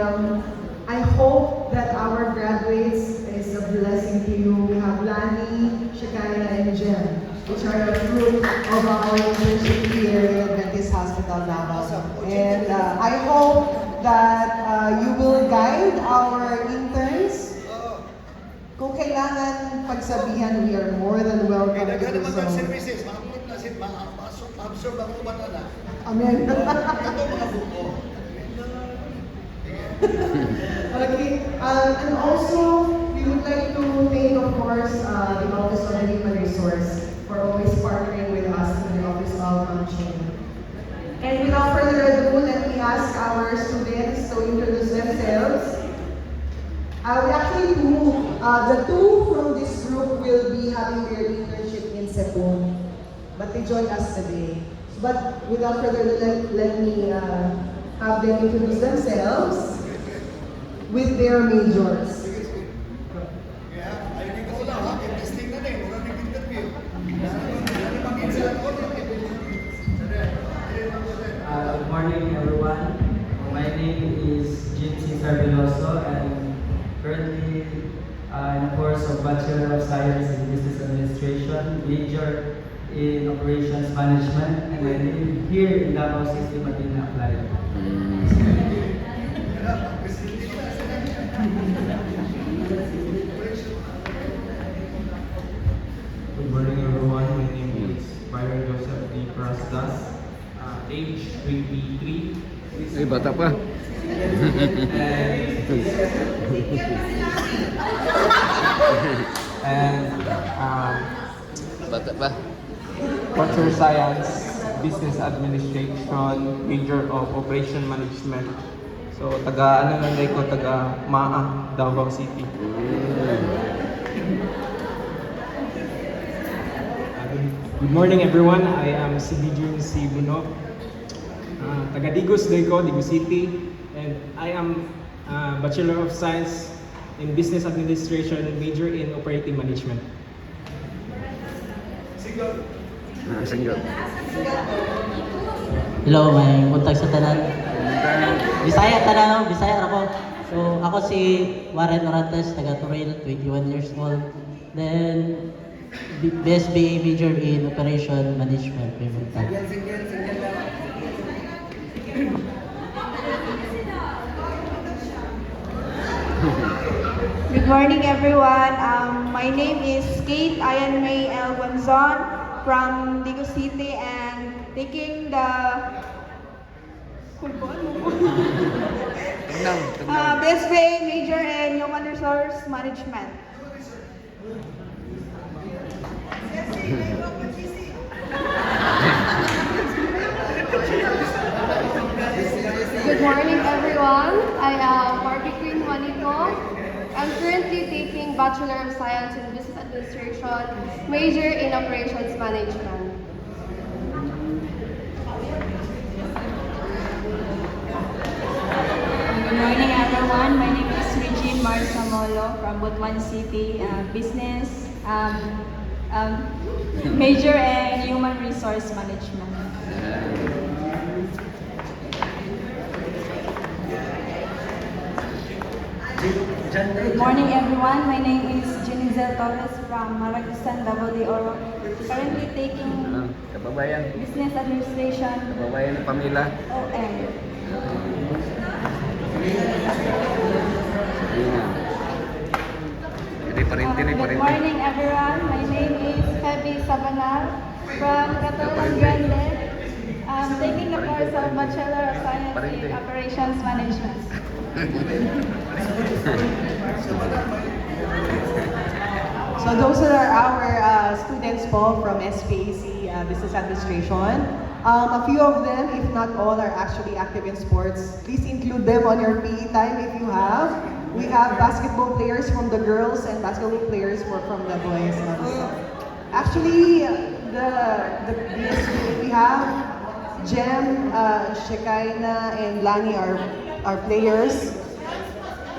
I hope that our graduates is a blessing to you. We have Lani, Shekinah, and Jem, which are the fruit of our internship here in Adventist Hospital Davao. And I hope that you will guide our interns. Kung kailangan pagsabihan, we are more than welcome to do so. Services, ma-absorb ang uban na. Amen. Ito mga buko. Okay, and also we would like to thank, of course, the Office of Human Resource for always partnering with us in the Office of Coaching. And without further ado, let me ask our students to introduce themselves. We actually the two from this group will be having their internship in Cebu, but they joined us today. But without further ado, let me have them introduce themselves with their majors. Good morning, everyone. My name is Jim Cesar Veloso, and currently in the course of Bachelor of Science in Business Administration, major in Operations Management, and I live here in Davao City, Manila, Applied. Good morning, everyone. My name is Byron Joseph D. Prasdas, age 23. Ay, bata pa. And Bata pa. Bachelor Science, Business Administration, major of Operation Management. So, taga Maa, Davao City. Good morning, everyone. I am si Dijun C. Buno. Taga Digos Dayco, Digos City. And I am Bachelor of Science in Business Administration, major in Operating Management. Single. Hello, may buntag sa tanan. Bisaya tanan, Bisaya ako. So, ako si Warren Orantes, taga Toril, 21 years old. Then, BSBA major in Operation Management. May buntag. Good morning, everyone. My name is Kate Ayan May L. Gonzon from Digos City and taking the BSBA major in Human Resource Management. Good morning, everyone. I am Barbie Queen Juanito. I'm currently taking Bachelor of Science in Business Administration, major in Operations Management. Good morning, everyone. My name is Regine Marsamolo from Butuan City, business, major in Human Resource Management. Good morning, everyone. My name is Jenizel Torres from Maragusan, Davao de Oro. Currently taking Kababayan. Business Administration. Kababayan ng pamilya. OM. Good morning, everyone. My name is Heavy Sabanal from Catalan Grande. I'm taking the course of Bachelor of Science in Operations Management. So those are our students po from SPAC Business Administration. A few of them, if not all, are actually active in sports. Please include them on your PE time if you have. We have basketball players from the girls and basketball players from the boys. Actually, we have Jem, Shekinah, and Lani are players.